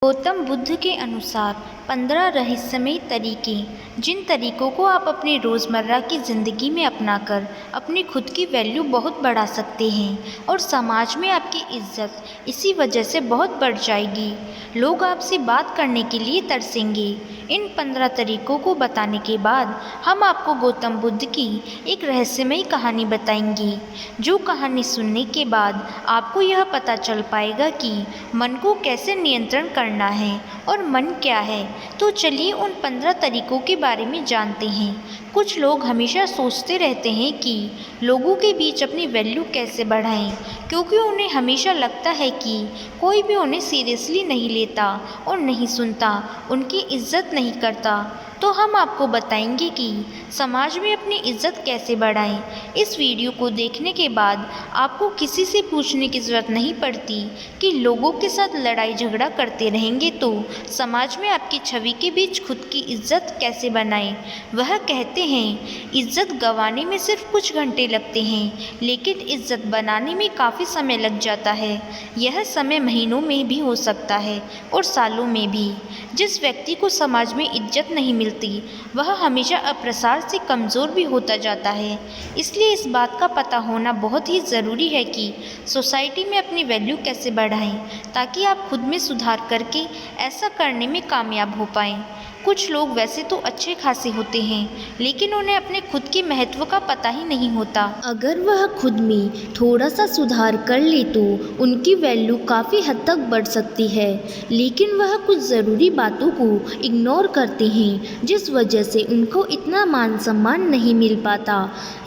गौतम बुद्ध के अनुसार 15 रहस्यमयी तरीके, जिन तरीकों को आप अपनी रोज़मर्रा की ज़िंदगी में अपनाकर अपनी खुद की वैल्यू बहुत बढ़ा सकते हैं और समाज में आपकी इज्जत इसी वजह से बहुत बढ़ जाएगी। लोग आपसे बात करने के लिए तरसेंगे। इन 15 तरीकों को बताने के बाद हम आपको गौतम बुद्ध की एक रहस्यमयी कहानी बताएंगे, जो कहानी सुनने के बाद आपको यह पता चल पाएगा कि मन को कैसे नियंत्रण करना है और मन क्या है। तो चलिए उन 15 तरीकों के बारे में जानते हैं। कुछ लोग हमेशा सोचते रहते हैं कि लोगों के बीच अपनी वैल्यू कैसे बढ़ाएं, क्योंकि उन्हें हमेशा लगता है कि कोई भी उन्हें सीरियसली नहीं लेता और नहीं सुनता, उनकी इज्जत नहीं करता। तो हम आपको बताएंगे कि समाज में अपनी इज्जत कैसे बढ़ाएं। इस वीडियो को देखने के बाद आपको किसी से पूछने की ज़रूरत नहीं पड़ती कि लोगों के साथ लड़ाई झगड़ा करते रहेंगे तो समाज में आपकी छवि के बीच खुद की इज्जत कैसे बनाएं। वह कहते हैं, इज्जत गंवाने में सिर्फ कुछ घंटे लगते हैं, लेकिन इज्जत बनाने में काफ़ी समय लग जाता है। यह समय महीनों में भी हो सकता है और सालों में भी। जिस व्यक्ति को समाज में इज्जत नहीं मिलती, वह हमेशा अप्रसार से कमज़ोर भी होता जाता है। इसलिए इस बात का पता होना बहुत ही ज़रूरी है कि सोसाइटी में अपनी वैल्यू कैसे बढ़ाएं, ताकि आप खुद में सुधार करके ऐसा करने में कामयाब हो पाएं। कुछ लोग वैसे तो अच्छे खासे होते हैं, लेकिन उन्हें अपने खुद के महत्व का पता ही नहीं होता। अगर वह खुद में थोड़ा सा सुधार कर ले तो उनकी वैल्यू काफ़ी हद तक बढ़ सकती है, लेकिन वह कुछ ज़रूरी बातों को इग्नोर करते हैं, जिस वजह से उनको इतना मान सम्मान नहीं मिल पाता।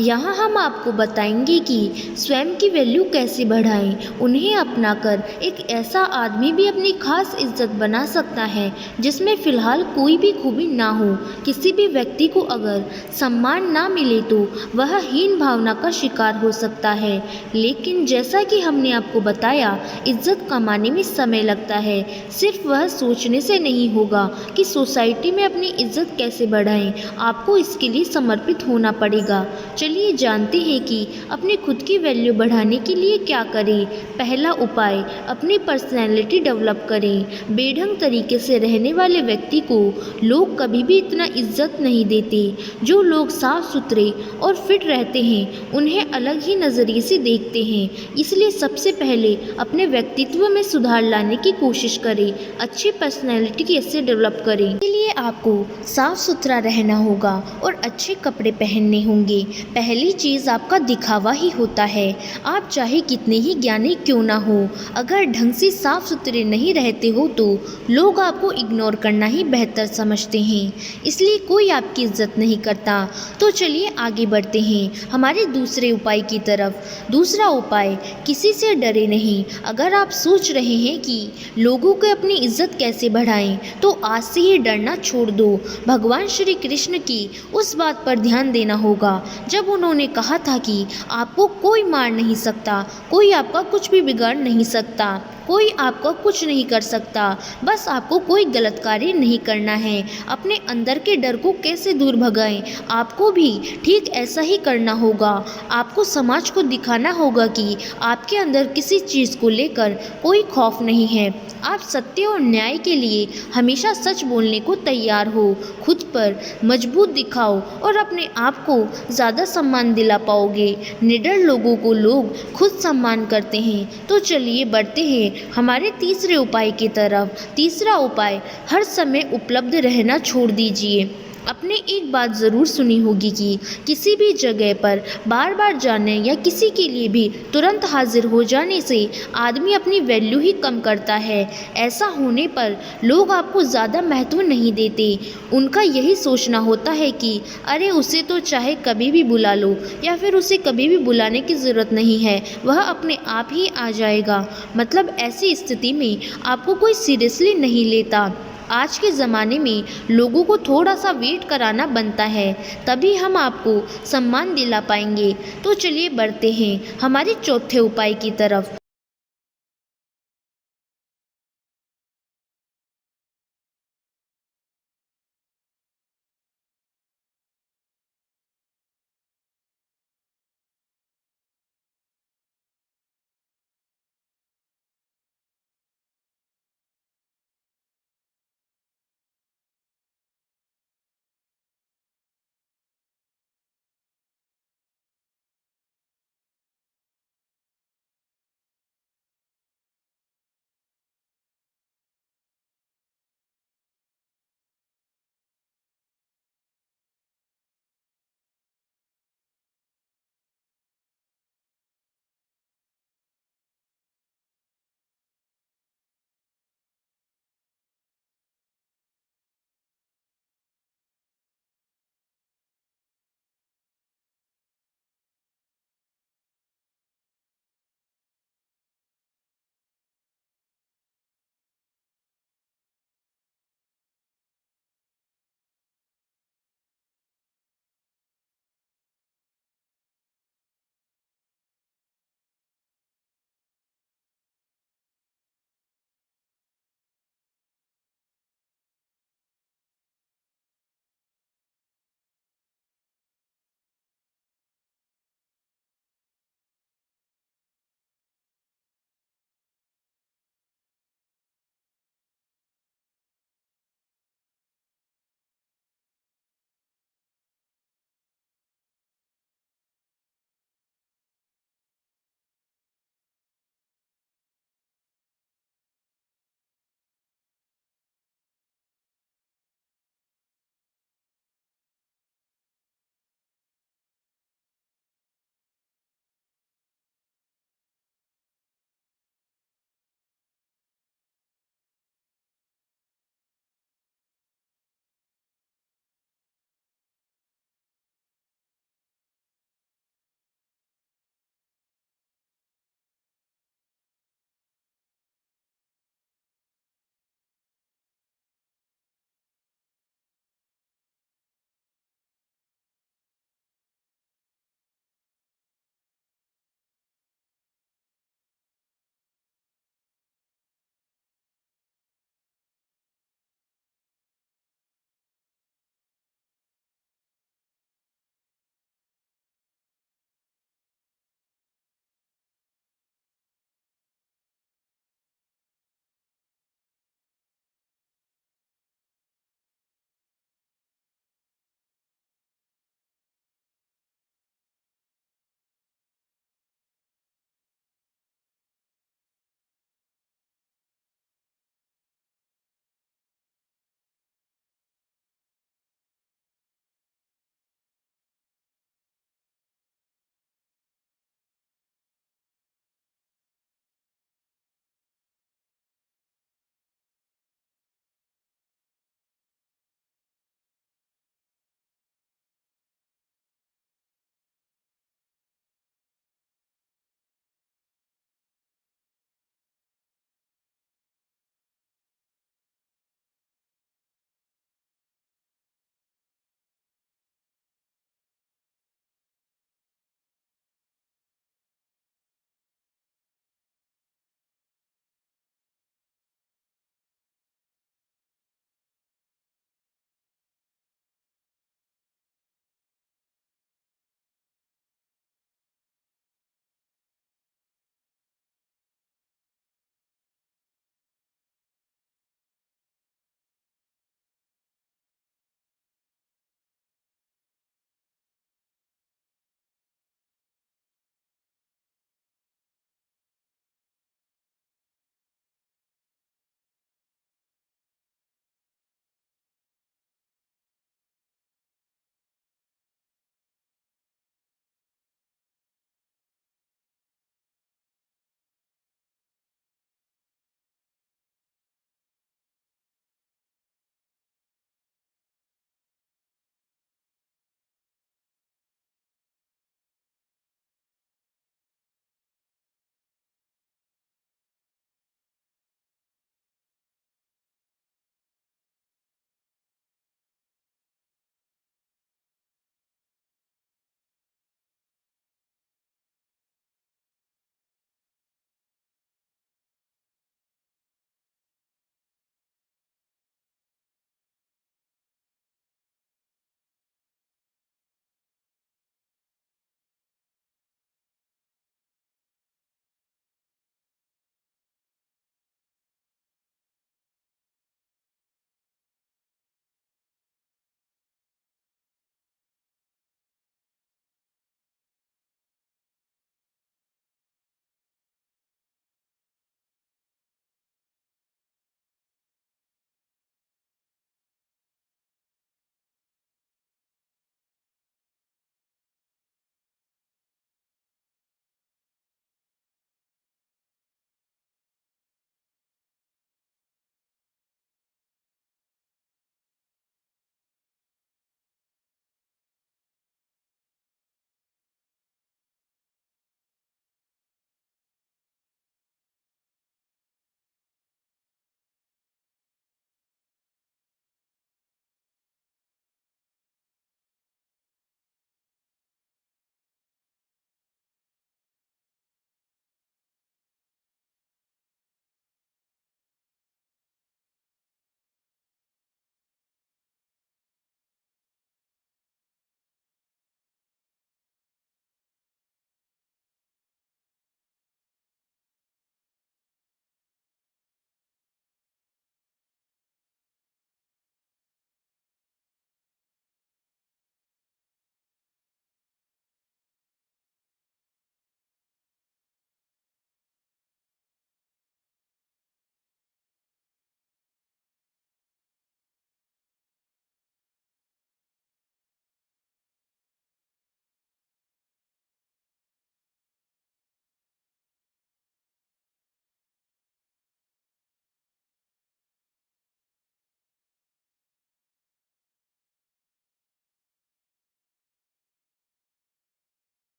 यहाँ हम आपको बताएंगे कि स्वयं की वैल्यू कैसे बढ़ाएं। उन्हें अपनाकर एक ऐसा आदमी भी अपनी खास इज्जत बना सकता है जिसमें फ़िलहाल कोई भी खूबी ना हो। किसी भी व्यक्ति को अगर सम्मान ना मिले तो वह हीन भावना का शिकार हो सकता है, लेकिन जैसा कि हमने आपको बताया, इज्जत कमाने में समय लगता है। सिर्फ वह सोचने से नहीं होगा कि सोसाइटी में अपनी इज्जत कैसे बढ़ाएं, आपको इसके लिए समर्पित होना पड़ेगा। चलिए जानते हैं कि अपनी खुद की वैल्यू बढ़ाने के लिए क्या करें। पहला उपाय, अपनी पर्सनैलिटी डेवलप करें। बेढंग तरीके से रहने वाले व्यक्ति को लोग कभी भी इतना इज्जत नहीं देते। जो लोग साफ सुथरे और फिट रहते हैं उन्हें अलग ही नज़रिए से देखते हैं। इसलिए सबसे पहले अपने व्यक्तित्व में सुधार लाने की कोशिश करें। अच्छी पर्सनैलिटी कैसे डेवलप करें, इसके लिए आपको साफ सुथरा रहना होगा और अच्छे कपड़े पहनने होंगे। पहली चीज़ आपका दिखावा ही होता है। आप चाहे कितने ही ज्ञानी क्यों ना हो, अगर ढंग से साफ सुथरे नहीं रहते हो तो लोग आपको इग्नोर करना ही बेहतर समझते हैं, इसलिए कोई आपकी इज्जत नहीं करता। तो चलिए आगे बढ़ते हैं हमारे दूसरे उपाय की तरफ। दूसरा उपाय, किसी से डरे नहीं। अगर आप सोच रहे हैं कि लोगों को अपनी इज्जत कैसे बढ़ाएं, तो आज से ही डरना छोड़ दो। भगवान श्री कृष्ण की उस बात पर ध्यान देना होगा जब उन्होंने कहा था कि आपको कोई मार नहीं सकता, कोई आपका कुछ भी बिगाड़ नहीं सकता, कोई आपको कुछ नहीं कर सकता, बस आपको कोई गलत कार्य नहीं करना है। अपने अंदर के डर को कैसे दूर भगाएं, आपको भी ठीक ऐसा ही करना होगा। आपको समाज को दिखाना होगा कि आपके अंदर किसी चीज़ को लेकर कोई खौफ नहीं है। आप सत्य और न्याय के लिए हमेशा सच बोलने को तैयार हो। खुद पर मजबूत दिखाओ और अपने आप को ज़्यादा सम्मान दिला पाओगे। निडर लोगों को लोग खुद सम्मान करते हैं। तो चलिए बढ़ते हैं हमारे तीसरे उपाय की तरफ। तीसरा उपाय, हर समय उपलब्ध रहना छोड़ दीजिए। आपने एक बात ज़रूर सुनी होगी कि किसी भी जगह पर बार बार जाने या किसी के लिए भी तुरंत हाजिर हो जाने से आदमी अपनी वैल्यू ही कम करता है। ऐसा होने पर लोग आपको ज़्यादा महत्व नहीं देते। उनका यही सोचना होता है कि अरे उसे तो चाहे कभी भी बुला लो, या फिर उसे कभी भी बुलाने की ज़रूरत नहीं है, वह अपने आप ही आ जाएगा। मतलब ऐसी स्थिति में आपको कोई सीरियसली नहीं लेता। आज के ज़माने में लोगों को थोड़ा सा वेट कराना बनता है, तभी हम आपको सम्मान दिला पाएंगे। तो चलिए बढ़ते हैं हमारे चौथे उपाय की तरफ।